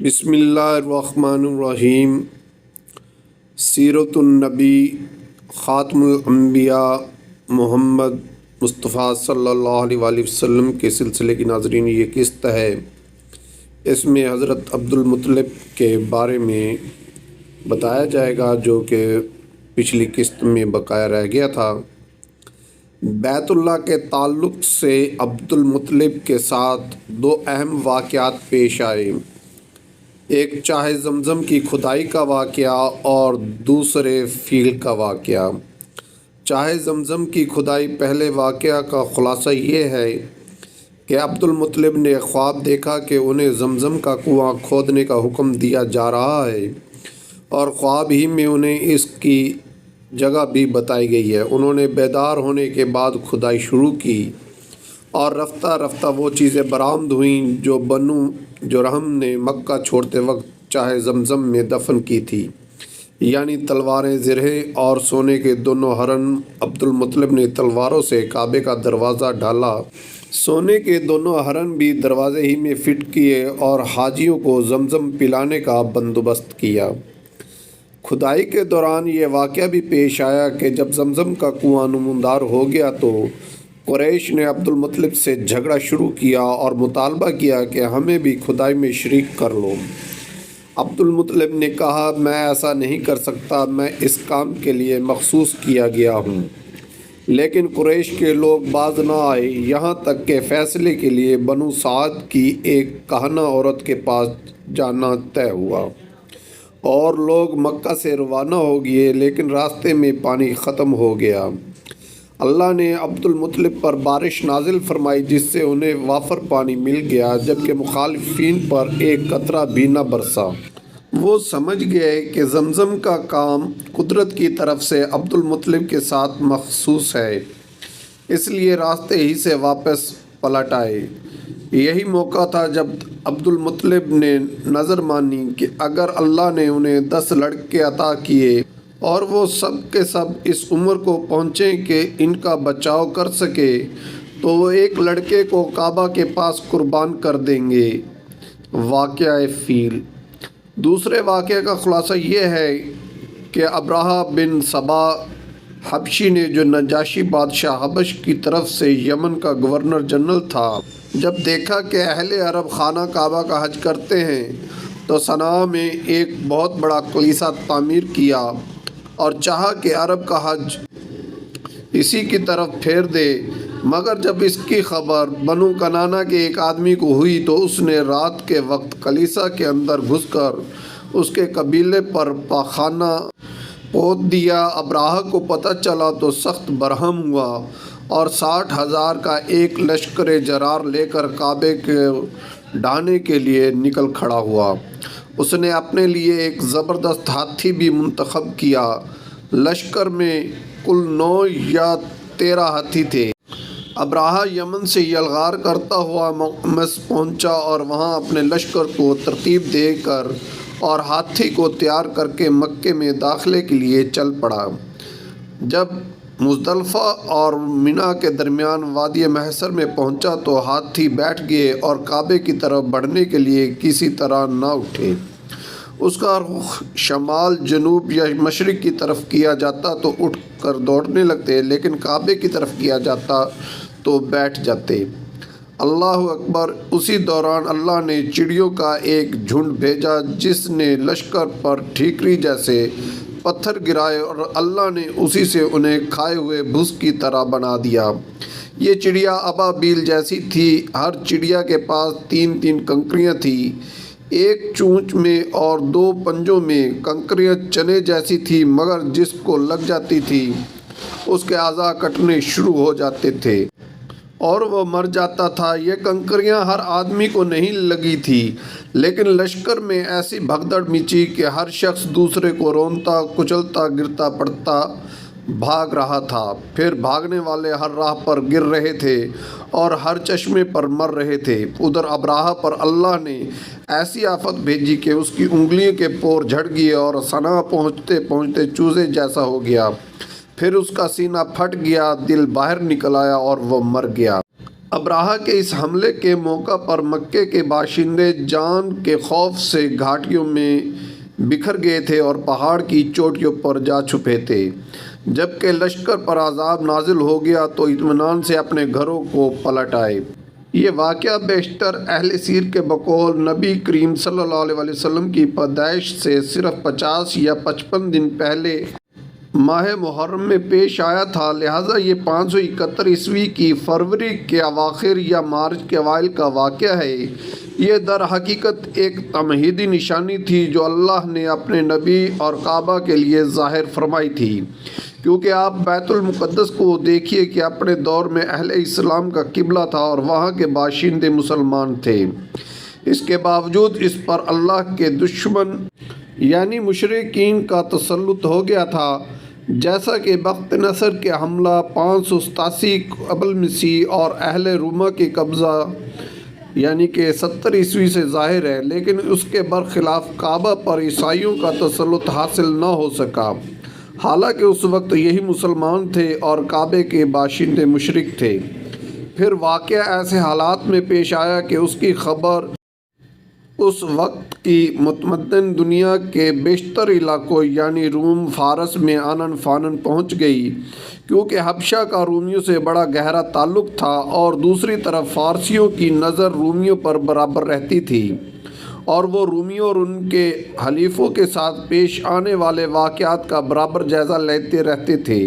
بسم اللہ الرحمن الرحیم۔ سیرت النبی خاتم الانبیاء محمد مصطفیٰ صلی اللہ علیہ وآلہ وسلم کے سلسلے کی ناظرین، یہ قسط ہے۔ اس میں حضرت عبد المطلب کے بارے میں بتایا جائے گا، جو کہ پچھلی قسط میں بقایا رہ گیا تھا۔ بیت اللہ کے تعلق سے عبد المطلب کے ساتھ دو اہم واقعات پیش آئے، ایک چاہ زمزم کی کھدائی کا واقعہ اور دوسرے فیل کا واقعہ۔ چاہ زمزم کی کھدائی پہلے واقعہ کا خلاصہ یہ ہے کہ عبد المطلب نے خواب دیکھا کہ انہیں زمزم کا کنواں کھودنے کا حکم دیا جا رہا ہے، اور خواب ہی میں انہیں اس کی جگہ بھی بتائی گئی ہے۔ انہوں نے بیدار ہونے کے بعد کھدائی شروع کی، اور رفتہ رفتہ وہ چیزیں برآمد ہوئیں جو بنو جرہم نے مکہ چھوڑتے وقت چاہ زمزم میں دفن کی تھی، یعنی تلواریں، زرہیں اور سونے کے دونوں ہرن۔ عبد المطلب نے تلواروں سے کعبے کا دروازہ ڈھالا، سونے کے دونوں ہرن بھی دروازے ہی میں فٹ کیے، اور حاجیوں کو زمزم پلانے کا بندوبست کیا۔ کھدائی کے دوران یہ واقعہ بھی پیش آیا کہ جب زمزم کا کنواں نمودار ہو گیا تو قریش نے عبد المطلب سے جھگڑا شروع کیا اور مطالبہ کیا کہ ہمیں بھی کھدائی میں شریک کر لو۔ عبد المطلب نے کہا، میں ایسا نہیں کر سکتا، میں اس کام کے لیے مخصوص کیا گیا ہوں۔ لیکن قریش کے لوگ باز نہ آئے، یہاں تک کہ فیصلے کے لیے بنو سعد کی ایک کہنہ عورت کے پاس جانا طے ہوا، اور لوگ مکہ سے روانہ ہو گئے، لیکن راستے میں پانی ختم ہو گیا۔ اللہ نے عبد المطلب پر بارش نازل فرمائی، جس سے انہیں وافر پانی مل گیا، جبکہ مخالفین پر ایک قطرہ بھی نہ برسا۔ وہ سمجھ گئے کہ زمزم کا کام قدرت کی طرف سے عبد المطلب کے ساتھ مخصوص ہے، اس لیے راستے ہی سے واپس پلٹ آئے۔ یہی موقع تھا جب عبد المطلب نے نظر مانی کہ اگر اللہ نے انہیں 10 لڑکے عطا کیے اور وہ سب کے سب اس عمر کو پہنچیں کہ ان کا بچاؤ کر سکے، تو وہ ایک لڑکے کو کعبہ کے پاس قربان کر دیں گے۔ واقعہ فیل۔ دوسرے واقعے کا خلاصہ یہ ہے کہ ابرہہ بن سبا حبشی نے، جو نجاشی بادشاہ حبش کی طرف سے یمن کا گورنر جنرل تھا، جب دیکھا کہ اہل عرب خانہ کعبہ کا حج کرتے ہیں تو صنعاء میں ایک بہت بڑا کلیسا تعمیر کیا، اور چاہا کہ عرب کا حج اسی کی طرف پھیر دے۔ مگر جب اس کی خبر بنو کنانہ کے ایک آدمی کو ہوئی تو اس نے رات کے وقت کلیسا کے اندر گھس کر اس کے قبیلے پر پاخانہ پود دیا۔ ابرہہ کو پتہ چلا تو سخت برہم ہوا، اور 60,000 کا ایک لشکر جرار لے کر کعبے کے ڈھانے کے لیے نکل کھڑا ہوا۔ اس نے اپنے لیے ایک زبردست ہاتھی بھی منتخب کیا۔ لشکر میں کل 9 یا 13 ہاتھی تھے۔ ابرہہ یمن سے یلغار کرتا ہوا مس پہنچا، اور وہاں اپنے لشکر کو ترتیب دے کر اور ہاتھی کو تیار کر کے مکے میں داخلے کے لیے چل پڑا۔ جب مزدلفہ اور منی کے درمیان وادی محشر میں پہنچا تو ہاتھی بیٹھ گئے اور کعبے کی طرف بڑھنے کے لیے کسی طرح نہ اٹھے۔ اس کا رخ شمال، جنوب یا مشرق کی طرف کیا جاتا تو اٹھ کر دوڑنے لگتے، لیکن کعبے کی طرف کیا جاتا تو بیٹھ جاتے۔ اللہ اکبر! اسی دوران اللہ نے چڑیوں کا ایک جھنڈ بھیجا، جس نے لشکر پر ٹھیکری جیسے پتھر گرائے، اور اللہ نے اسی سے انہیں کھائے ہوئے بھس کی طرح بنا دیا۔ یہ چڑیا ابابیل جیسی تھی۔ ہر چڑیا کے پاس 3 کنکریاں تھیں، ایک چونچ میں اور 2 پنجوں میں۔ کنکریاں چنے جیسی تھیں، مگر جس کو لگ جاتی تھی اس کے اعضاء کٹنے شروع ہو جاتے تھے اور وہ مر جاتا تھا۔ یہ کنکریاں ہر آدمی کو نہیں لگی تھی، لیکن لشکر میں ایسی بھگدڑ مچی کہ ہر شخص دوسرے کو رونتا، کچلتا، گرتا پڑتا بھاگ رہا تھا۔ پھر بھاگنے والے ہر راہ پر گر رہے تھے اور ہر چشمے پر مر رہے تھے۔ ادھر ابرہہ پر اللہ نے ایسی آفت بھیجی کہ اس کی انگلیوں کے پور جھڑ گئے اور صنعاء پہنچتے پہنچتے چوزے جیسا ہو گیا۔ پھر اس کا سینہ پھٹ گیا، دل باہر نکل آیا اور وہ مر گیا۔ ابراہہ کے اس حملے کے موقع پر مکے کے باشندے جان کے خوف سے گھاٹیوں میں بکھر گئے تھے اور پہاڑ کی چوٹیوں پر جا چھپے تھے۔ جبکہ لشکر پر عذاب نازل ہو گیا تو اطمینان سے اپنے گھروں کو پلٹ آئے۔ یہ واقعہ بیشتر اہل سیر کے بقول نبی کریم صلی اللہ علیہ وسلم کی پیدائش سے صرف 50 یا 55 دن پہلے ماہ محرم میں پیش آیا تھا، لہٰذا یہ 571 عیسوی کی فروری کے اواخر یا مارچ کے اوائل کا واقعہ ہے۔ یہ در حقیقت ایک تمہیدی نشانی تھی جو اللہ نے اپنے نبی اور کعبہ کے لیے ظاہر فرمائی تھی، کیونکہ آپ بیت المقدس کو دیکھیے کہ اپنے دور میں اہل اسلام کا قبلہ تھا اور وہاں کے باشندے مسلمان تھے۔ اس کے باوجود اس پر اللہ کے دشمن یعنی مشرکین کا تسلط ہو گیا تھا، جیسا کہ بخت نصر کے حملہ 587 قبل مسیح اور اہل روما کے قبضہ یعنی کہ 70 عیسوی سے ظاہر ہے، لیکن اس کے برخلاف کعبہ پر عیسائیوں کا تسلط حاصل نہ ہو سکا، حالانکہ اس وقت یہی مسلمان تھے اور کعبے کے باشندے مشرک تھے۔ پھر واقعہ ایسے حالات میں پیش آیا کہ اس کی خبر اس وقت کی متمدن دنیا کے بیشتر علاقوں یعنی روم فارس میں آنن فانن پہنچ گئی، کیونکہ حبشہ کا رومیوں سے بڑا گہرا تعلق تھا اور دوسری طرف فارسیوں کی نظر رومیوں پر برابر رہتی تھی اور وہ رومیوں اور ان کے حلیفوں کے ساتھ پیش آنے والے واقعات کا برابر جائزہ لیتے رہتے تھے۔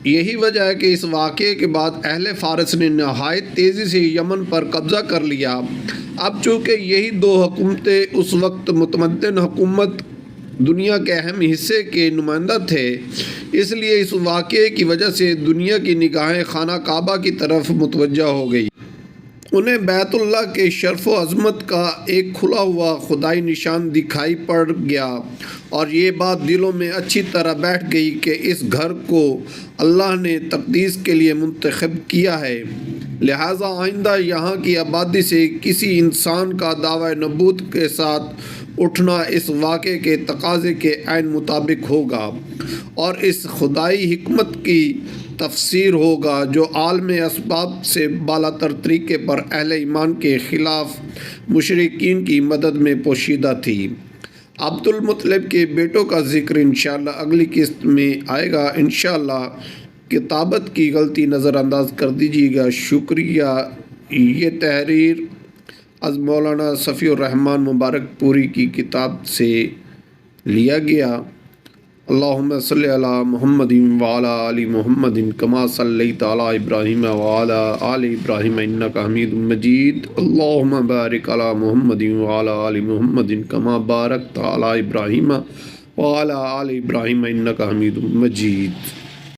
یہی وجہ ہے کہ اس واقعے کے بعد اہل فارس نے نہایت تیزی سے یمن پر قبضہ کر لیا۔ اب چونکہ یہی دو حکومتیں اس وقت متمدن حکومت دنیا کے اہم حصے کے نمائندہ تھے، اس لیے اس واقعے کی وجہ سے دنیا کی نگاہیں خانہ کعبہ کی طرف متوجہ ہو گئی۔ انہیں بیت اللہ کے شرف و عظمت کا ایک کھلا ہوا خدائی نشان دکھائی پڑ گیا اور یہ بات دلوں میں اچھی طرح بیٹھ گئی کہ اس گھر کو اللہ نے تقدیس کے لیے منتخب کیا ہے، لہٰذا آئندہ یہاں کی آبادی سے کسی انسان کا دعویٰ نبوت کے ساتھ اٹھنا اس واقعے کے تقاضے کے عین مطابق ہوگا اور اس خدائی حکمت کی تفسیر ہوگا جو عالم اسباب سے بالا تر طریقے پر اہل ایمان کے خلاف مشرکین کی مدد میں پوشیدہ تھی۔ عبد المطلب کے بیٹوں کا ذکر انشاءاللہ اگلی قسط میں آئے گا۔ انشاءاللہ کتابت کی غلطی نظر انداز کر دیجیے گا۔ شکریہ۔ یہ تحریر از مولانا صفی الرحمن مبارک پوری کی کتاب سے لیا گیا۔ اللہم صلی علی محمد وعلی آل محمد کما صلیت علی ابراہیم وعلی آل ابراہیم انک حمید مجید۔ اللہم بارک علی محمد وعلی آل محمد کما بارکت علی ابراہیم وعلی آل ابراہیم انک حمید مجید۔